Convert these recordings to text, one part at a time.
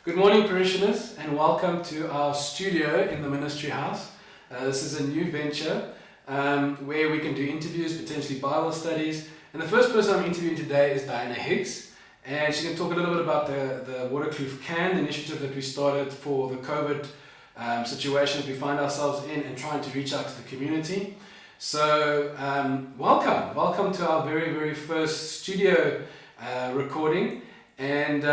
Good morning, parishioners, and welcome to our studio in the ministry house. This is a new venture where we can do interviews, potentially Bible studies. And the first person I'm interviewing today is Diana Higgs, and she can talk a little bit about the Waterkloof can initiative that we started for the COVID situation that we find ourselves in and trying to reach out to the community. So welcome to our very first studio recording. And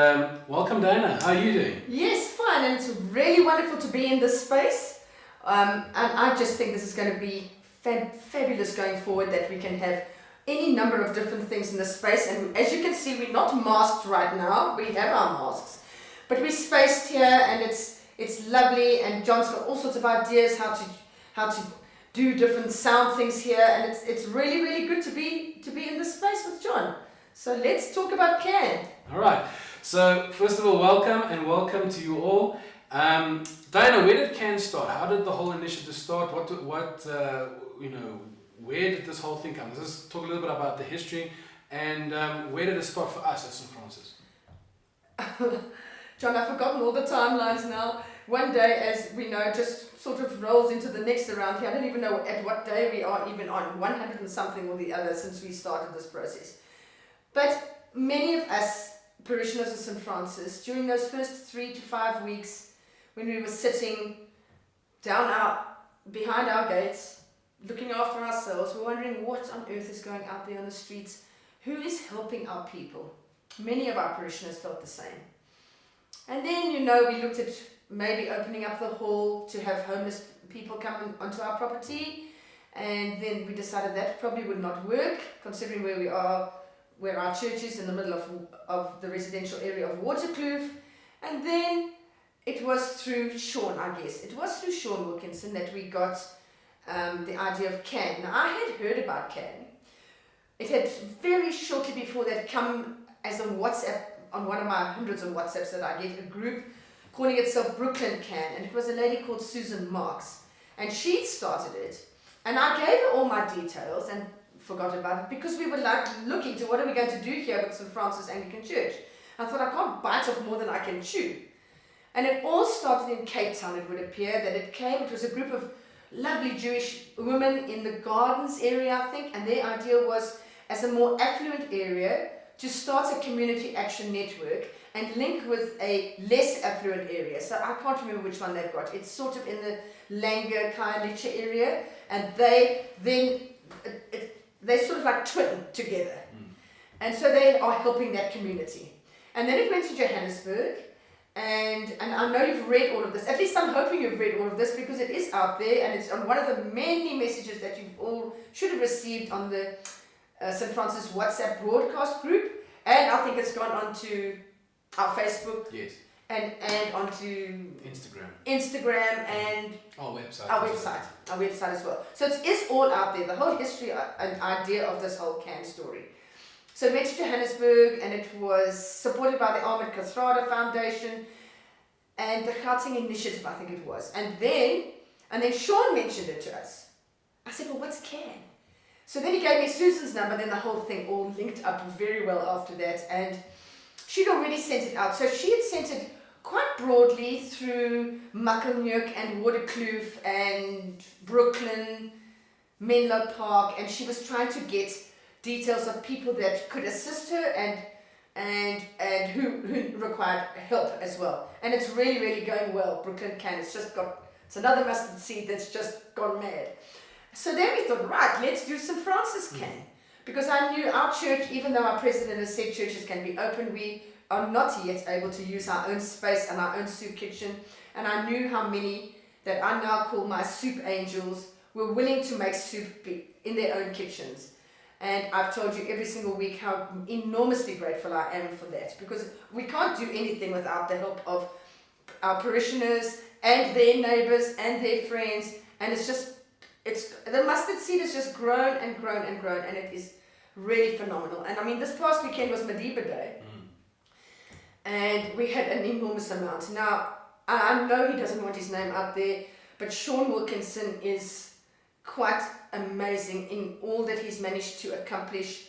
welcome, Diana. How are you doing? Yes, fine, and it's really wonderful to be in this space. And I just think this is going to be fabulous going forward, that we can have any number of different things in this space. And as you can see, we're not masked right now. We have our masks, but we're spaced here, and it's lovely. And John's got all sorts of ideas how to do different sound things here, and it's really good to be in this space with John. So let's talk about CAN. All right. So first of all, welcome to you all. Diana, where did CAN start? How did the whole initiative start? Where did this whole thing come? Let's talk a little bit about the history and where did it start for us at St. Francis? John, I've forgotten all the timelines now. One day, as we know, just sort of rolls into the next around here. I don't even know at what day we are even on, 100 and something or the other since we started this process. But many of us parishioners of St. Francis, during those first 3 to 5 weeks when we were sitting behind our gates, looking after ourselves, we're wondering what on earth is going out there on the streets, who is helping our people. Many of our parishioners felt the same. And then, we looked at maybe opening up the hall to have homeless people come onto our property, and then we decided that probably would not work, considering where our church is in the middle of the residential area of Waterkloof. And then it was through Sean, I guess. It was through Sean Wilkinson that we got the idea of CAN. Now, I had heard about CAN. It had very shortly before that come as a WhatsApp, on one of my hundreds of WhatsApps that I get, a group calling itself Brooklyn CAN. And it was a lady called Susan Marks. And she'd started it. And I gave her all my details and forgot about it because we were looking to what are we going to do here with St. Francis Anglican Church. I thought, I can't bite off more than I can chew. And it all started in Cape Town, it would appear, it was a group of lovely Jewish women in the gardens area, I think, and their idea was, as a more affluent area, to start a community action network and link with a less affluent area. So I can't remember which one they've got. It's sort of in the Langer, Khayelitsha area, and they sort of like twin together. And so they are helping that community. And then it went to Johannesburg, and I know you've read all of this. At least I'm hoping you've read all of this, because it is out there, and it's on one of the many messages that you all should have received on the St. Francis WhatsApp broadcast group. And I think it's gone on to our Facebook. Yes. And onto Instagram and our website as well. So it is all out there, the whole history and idea of this whole CAN story. So it went to Johannesburg, and it was supported by the Ahmed Kathrada Foundation and the Gauteng Initiative, I think it was. And then Sean mentioned it to us. I said, well, what's CAN? So then he gave me Susan's number, then the whole thing all linked up very well after that. And she'd already sent it out. So she had sent it quite broadly through Macklenyuk and Waterkloof and Brooklyn, Menlo Park, and she was trying to get details of people that could assist her and who required help as well. And it's really going well. Brooklyn CAN, it's another mustard seed that's just gone mad. So then we thought, right, let's do St. Francis CAN. Because I knew our church, even though our president has said churches can be open, we are not yet able to use our own space and our own soup kitchen. And I knew how many that I now call my soup angels were willing to make soup in their own kitchens. And I've told you every single week how enormously grateful I am for that, because we can't do anything without the help of our parishioners and their neighbors and their friends. And the mustard seed has just grown and grown and grown, and it is really phenomenal. And I mean, this past weekend was Madiba Day, and we had an enormous amount. Now, I know he doesn't want his name out there, but Sean Wilkinson is quite amazing in all that he's managed to accomplish,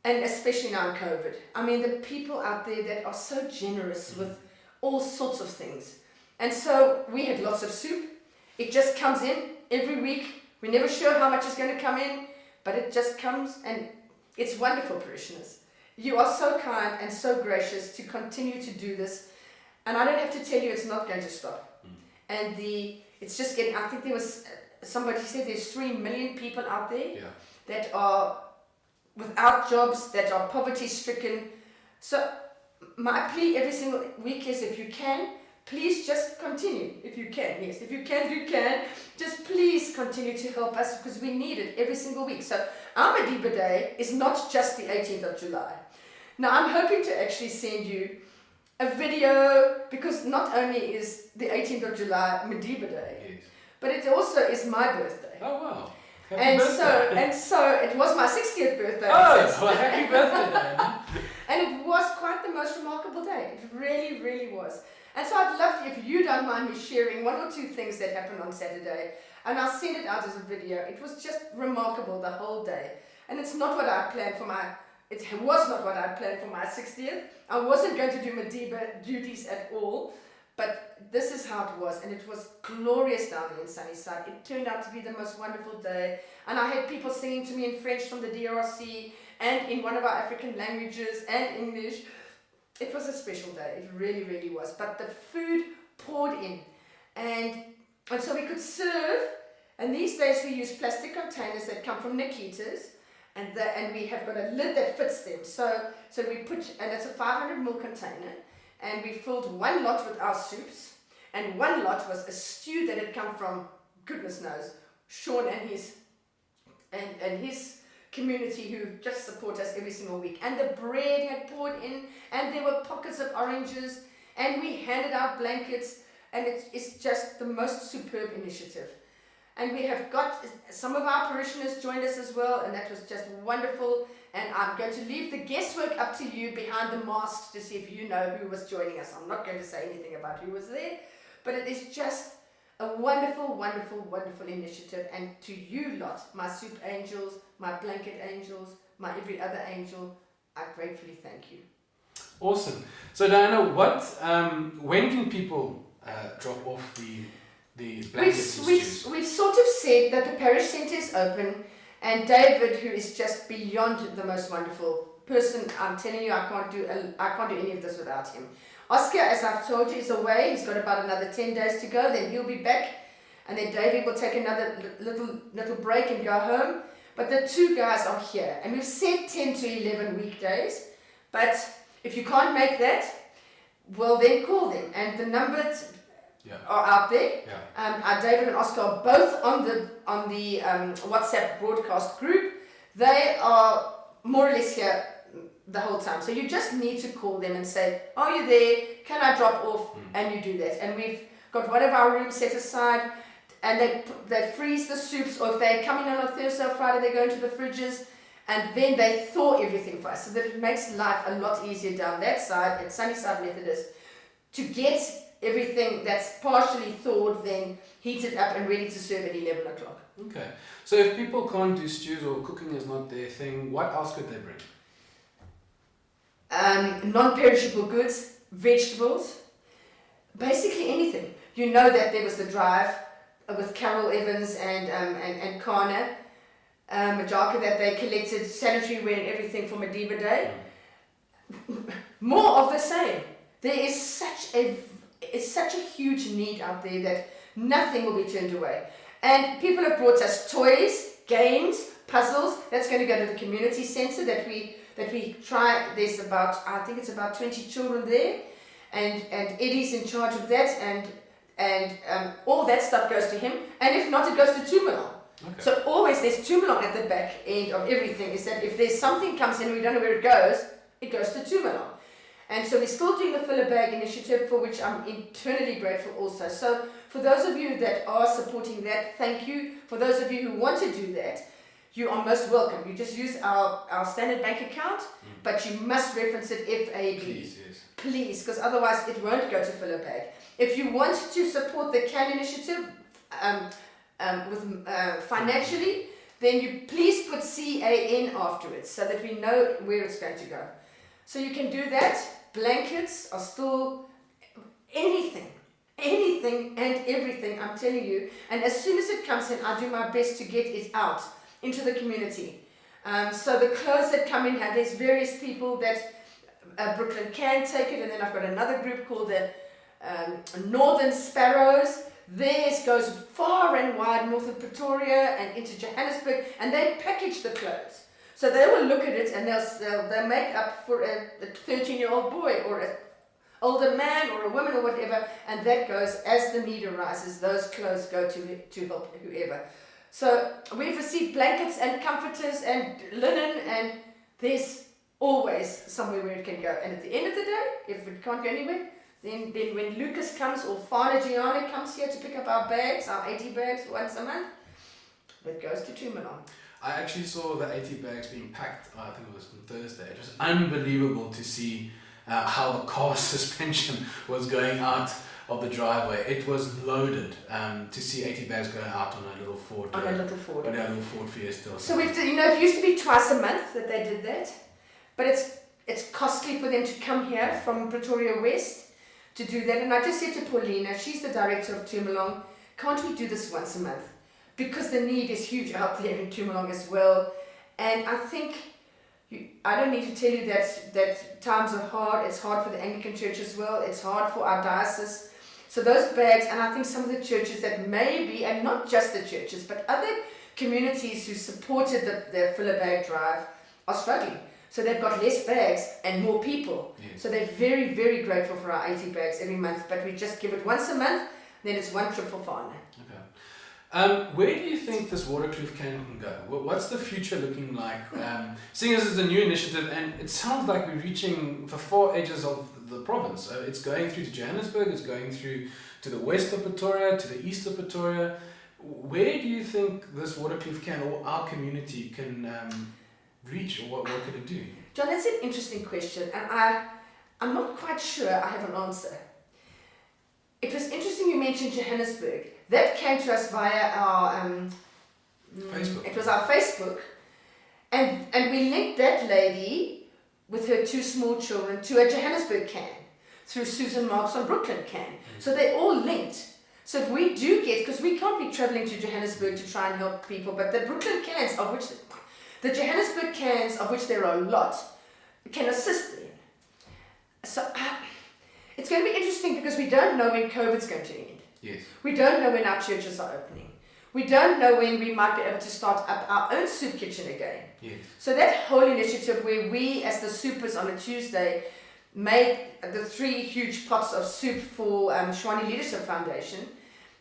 and especially now in COVID. I mean, the people out there that are so generous with all sorts of things. And so we had lots of soup. It just comes in every week. We're never sure how much is going to come in, but it just comes, and it's wonderful, parishioners. You are so kind and so gracious to continue to do this. And I don't have to tell you it's not going to stop. And it's just getting, I think there was, somebody said there's 3 million people out there that are without jobs, that are poverty stricken. So my plea every single week is, if you can, please just continue. If you can, yes, if you can, you can. Just please continue to help us, because we need it every single week. So our Madiba Day is not just the 18th of July. Now I'm hoping to actually send you a video, because not only is the 18th of July Madiba Day, but it also is my birthday. Oh wow. And so it was my 60th birthday. Oh, well, happy birthday, Diana. And it was quite the most remarkable day. It really, really was. And so I'd love, if you don't mind me sharing 1 or 2 things that happened on Saturday, and I'll send it out as a video. It was just remarkable the whole day. And it's not what I planned for it was not what I planned for my 60th. I wasn't going to do Madiba duties at all, but this is how it was. And it was glorious down there in Sunnyside. It turned out to be the most wonderful day. And I had people singing to me in French from the DRC, and in one of our African languages, and English. It was a special day. It really, really was. But the food poured in. And so we could serve. And these days we use plastic containers that come from Nikita's. And we have got a lid that fits them. So we put, and it's a 500 ml container. And we filled 1 lot with our soups. And 1 lot was a stew that had come from, goodness knows, Sean and his community, who just support us every single week. And the bread had poured in, and there were pockets of oranges, and we handed out blankets, and it's just the most superb initiative. And we have got some of our parishioners joined us as well, and that was just wonderful. And I'm going to leave the guesswork up to you behind the mask to see if you know who was joining us. I'm not going to say anything about who was there, but it is just a wonderful, wonderful, wonderful initiative. And to you lot, my soup angels, my blanket angels, my every other angel, I gratefully thank you. Awesome. So Diana, when can people drop off the blankets? We've sort of said that the parish centre is open, and David, who is just beyond the most wonderful person, I'm telling you, I can't do any of this without him. Oscar, as I've told you, is away. He's got about another 10 days to go, then he'll be back, and then David will take another little break and go home. But the 2 guys are here, and we've said 10 to 11 weekdays, but if you can't make that, well, then call them, and the numbers are out there. David and Oscar are both on the WhatsApp broadcast group. They are more or less here the whole time. So you just need to call them and say, are you there? Can I drop off? And you do that. And we've got one of our rooms set aside, and they freeze the soups, or if they're coming on a Thursday or Friday, they go into the fridges, and then they thaw everything for us. So that it makes life a lot easier down that side at Sunnyside Methodist to get everything that's partially thawed, then heated up and ready to serve at 11 o'clock. Okay. So if people can't do stews or cooking is not their thing, what else could they bring? Non-perishable goods, vegetables, basically anything. You know that there was the drive with Carol Evans and Kana, Majaka, that they collected sanitary ware and everything for Madiba Day. More of the same. There is such a huge need out there that nothing will be turned away. And people have brought us toys, games, puzzles. That's going to go to the community centre that we try. There's I think it's about 20 children there, and Eddie's in charge of that, and all that stuff goes to him. And if not, it goes to Tumalong. Okay. So always there's Tumalong at the back end of everything. Is that if there's something comes in and we don't know where it goes to Tumalong. And so we're still doing the Filler Bag initiative, for which I'm eternally grateful also. So for those of you that are supporting that, thank you. For those of you who want to do that, you are most welcome. You just use our standard bank account, but you must reference it FAB. Please, yes. Please, because otherwise it won't go to Filler Bag. If you want to support the CAN initiative financially, then you please put CAN afterwards so that we know where it's going to go. So you can do that. Blankets are still anything and everything, I'm telling you. And as soon as it comes in, I do my best to get it out into the community. So the clothes that come in, there's various people that Brooklyn can take it, and then I've got another group called the Northern Sparrows. Theirs goes far and wide north of Pretoria and into Johannesburg, and they package the clothes. So they will look at it and they'll make up for a 13-year-old boy or an older man or a woman or whatever, and that goes as the need arises. Those clothes go to help whoever. So we've received blankets and comforters and linen, and there's always somewhere where it can go. And at the end of the day, if it can't go anywhere, then when Lucas comes or Father Gianna comes here to pick up our bags, our 80 bags once a month, that goes to Tumalong. I actually saw the 80 bags being packed, I think it was on Thursday. It was unbelievable to see how the car suspension was going out of the driveway. It was loaded to see 80 bags going out on a little Ford. On a little Ford. On a little Ford Fiesta. So we've, it used to be twice a month that they did that, but it's costly for them to come here from Pretoria West to do that. And I just said to Paulina, she's the director of Tumalong, can't we do this once a month? Because the need is huge out there in Tumalong as well. And I think, I don't need to tell you that times are hard. It's hard for the Anglican Church as well. It's hard for our diocese. So those bags, and I think some of the churches that maybe, and not just the churches, but other communities who supported the Fill a Bag drive are struggling. So they've got less bags and more people. Yes. So they're very, very grateful for our 80 bags every month, but we just give it once a month, then it's one trip for Fana. Okay. Where do you think this Waterkloof can go? What's the future looking like? Seeing as it's a new initiative, and it sounds like we're reaching the four edges of the province. It's going through to Johannesburg, it's going through to the west of Pretoria, to the east of Pretoria. Where do you think this Waterkloof can, or our community can reach, or what could it do? John, that's an interesting question, and I'm not quite sure I have an answer. It was interesting you mentioned Johannesburg. That came to us via our Facebook. It was our Facebook, and we linked that lady with her two small children to a Johannesburg can through Susan Marks on Brooklyn can. So they all linked. So if we do get, because we can't be travelling to Johannesburg to try and help people, but the Brooklyn cans, of which the Johannesburg cans, of which there are a lot, can assist them. So it's going to be interesting because we don't know when COVID's going to end. Yes. We don't know when our churches are opening. We don't know when we might be able to start up our own soup kitchen again. Yes. So that whole initiative where we as the soupers on a Tuesday made the 3 huge pots of soup for Shwani Leadership Foundation,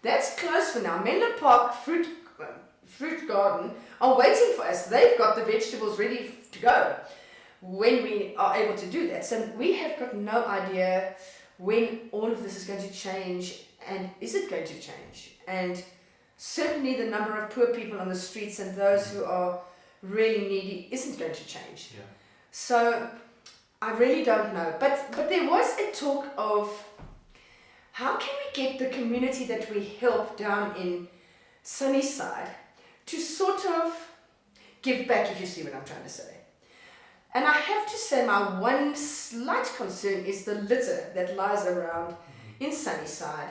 that's closed for now. Menlo Park Fruit Garden are waiting for us. They've got the vegetables ready to go when we are able to do that. So we have got no idea when all of this is going to change, and is it going to change? And certainly the number of poor people on the streets and those who are really needy isn't going to change. Yeah. So I really don't know. But there was a talk of how can we get the community that we help down in Sunnyside to sort of give back, if you see what I'm trying to say. And I have to say my one slight concern is the litter that lies around in Sunnyside,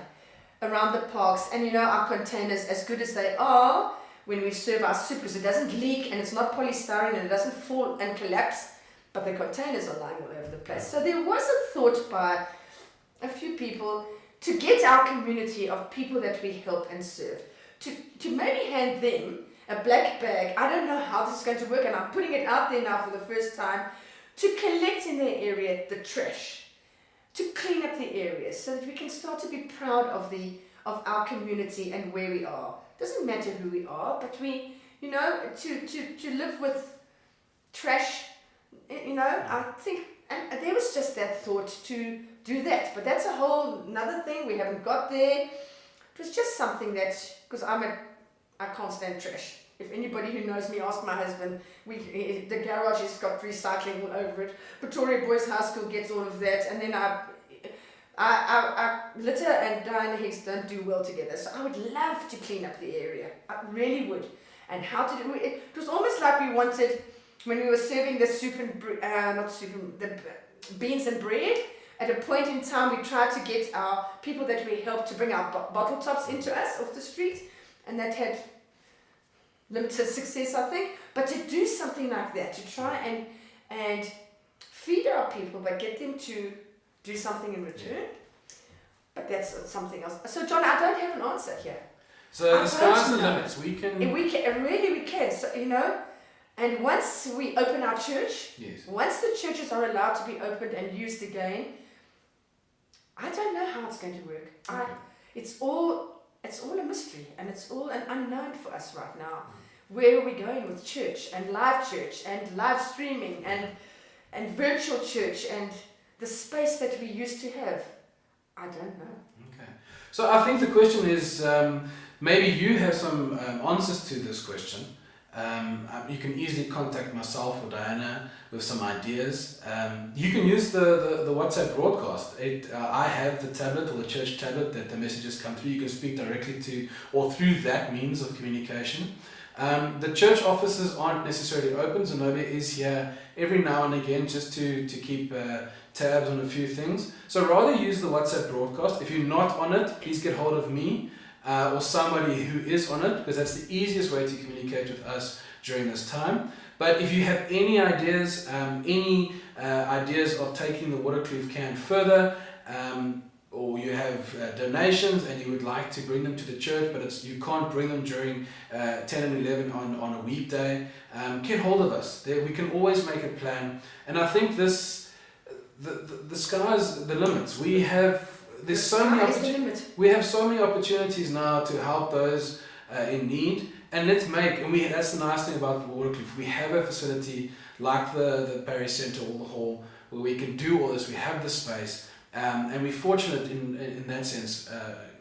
around the parks. And you know, our containers, as good as they are, when we serve our soup, because it doesn't leak and it's not polystyrene and it doesn't fall and collapse, but the containers are lying all over the place. So there was a thought by a few people to get our community of people that we help and serve, to maybe hand them a black bag. I don't know how this is going to work, and I'm putting it out there now for the first time, to collect in their area the trash, to clean up the areas so that we can start to be proud of our community and where we are. Doesn't matter who we are, but we, you know, to live with trash, you know, I think, and there was just that thought to do that, but that's a whole another thing. We haven't got there. It was just something that, because I can't stand trash. If anybody who knows me, ask my husband. The garage has got recycling all over it. Pretoria Boys High School gets all of that, and then I litter and Diana Higgs don't do well together. So I would love to clean up the area. I really would. And how to do it? It was almost like we wanted, when we were serving the soup and the beans and bread At a point in time, we tried to get our people that we helped to bring our bottle tops into us off the street, and that had limited success, I think. But to do something like that, to try and feed our people, but get them to do something in return, but that's something else. So, John, I don't have an answer here. So the sky's the limits. We can really we can. So, you know, and once we open our church, yes. Once the churches are allowed to be opened and used again, I don't know how it's going to work. Okay. It's all a mystery, and it's all an unknown for us right now. Where are we going with church and live streaming and virtual church and the space that we used to have? I don't know. Okay. So I think the question is, maybe you have some answers to this question. You can easily contact myself or Diana with some ideas. You can use the WhatsApp broadcast. I have the tablet or the church tablet that the messages come through. You can speak directly to or through that means of communication. The church offices aren't necessarily open, so nobody is here every now and again just to keep tabs on a few things. So rather use the WhatsApp broadcast. If you're not on it, please get hold of me or somebody who is on it, because that's the easiest way to communicate with us during this time. But if you have any ideas of taking the Waterkloof can further, or you have donations and you would like to bring them to the church, but you can't bring them during 10 and 11 on a weekday, get hold of us. We can always make a plan. And I think the sky's the limits. We have so many opportunities now to help those in need. And that's the nice thing about the Waterkloof. We have a facility like the Parish Centre or the hall where we can do all this. We have the space. And we're fortunate in that sense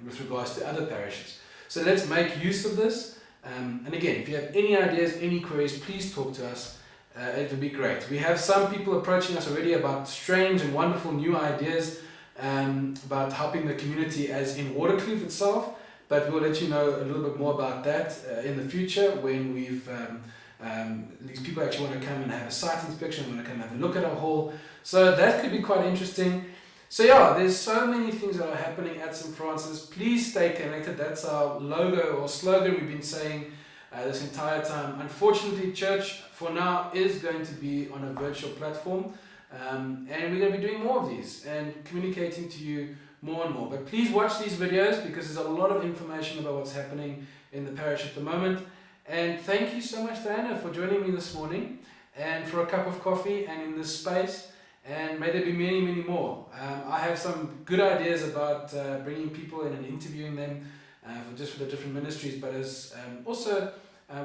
with regards to other parishes. So let's make use of this. And again, if you have any ideas, any queries, please talk to us. It would be great. We have some people approaching us already about strange and wonderful new ideas about helping the community as in Waterkloof itself. But we'll let you know a little bit more about that in the future when these people actually want to come and have a site inspection, want to come and have a look at our hall. So that could be quite interesting. So yeah, there's so many things that are happening at St. Francis. Please stay connected. That's our logo or slogan we've been saying this entire time. Unfortunately, church for now is going to be on a virtual platform, and we're going to be doing more of these and communicating to you more and more. But please watch these videos because there's a lot of information about what's happening in the parish at the moment. And thank you so much, Diana, for joining me this morning and for a cup of coffee and in this space. And may there be many, many more. I have some good ideas about bringing people in and interviewing them for the different ministries, but as also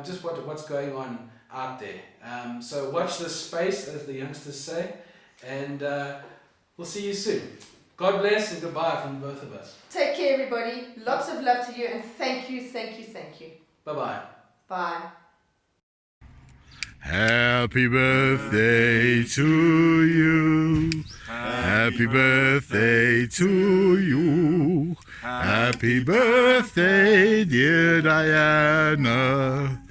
just what's going on out there. So watch this space, as the youngsters say, and we'll see you soon. God bless and goodbye from both of us. Take care, everybody. Lots of love to you, and thank you. Bye-bye. Bye. Happy birthday to you. Happy birthday to you. Happy birthday, dear Diana.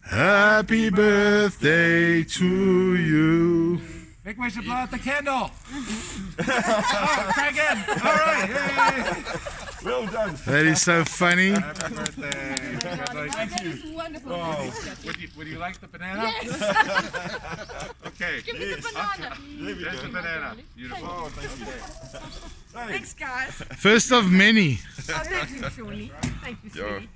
Happy birthday to you. Make my blow out the candle. Try again. All right. Yay. Well done. That is so funny. Happy birthday. Thank you. That is wonderful. Oh, would you like the banana? Yes. Okay. Give me the banana. There's the banana. Beautiful. Oh, thank you. Thanks, guys. First of many. Oh, thank you, Shawnee. Thank you, sweetie.